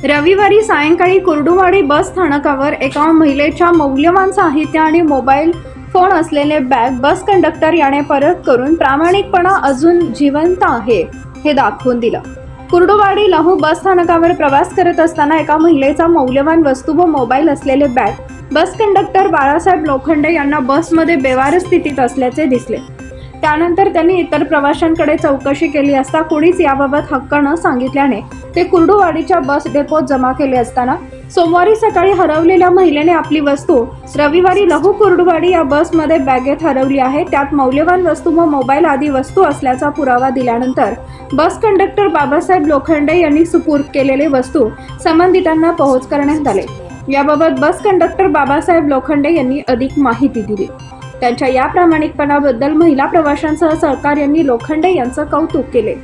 रविवारी सायंकाळी कुर्डुवाडी बस स्थानकावर एका महिलेच्या मौल्यवान साहित्य आणि मोबाईल फोन असलेले बॅग बस कंडक्टर याने परत करून प्रामाणिकपणा अजून जिवंत आहे हे दाखवून दिलं। कुर्डुवाडी लहू बस स्थानकावर प्रवास करत असताना एका महिलेचा मौल्यवान वस्तू व मोबाईल असलेले bag bus conductor Balasaheb Lokhande यांना बसमध्ये बेवारस स्थितीत असल्याचे दिसले। त्यानंतर त्यांनी इतर प्रवाशांकडे चौकशी केली असता कोणीच याबाबत हक्क न सांगितल्याने ते कुर्डुवाडीच्या बस डेपोत जमा केले असताना सोमवारी सकाळी हरवलेल्या महिलेने आपली वस्तू रविवारी लहू कुर्डुवाडी या बसमध्ये बॅगेत हरवली आहे। त्यात मौल्यवान वस्तू व मोबाईल आदी वस्तू असल्याचा पुरावा दिल्यानंतर बस कंडक्टर बाबासाहेब लोखंडे यांनी सुपूर्द केलेले वस्तू संबंधितांना पोहोच करण्यात आले। याबाबत बस कंडक्टर बाबासाहेब लोखंडे यांनी अधिक माहिती दिली। त्यांच्या या प्रामाणिकपणाबद्दल महिला प्रवाशांसह सहकार्यांनी लोखंडे यांचं कौतुक केले।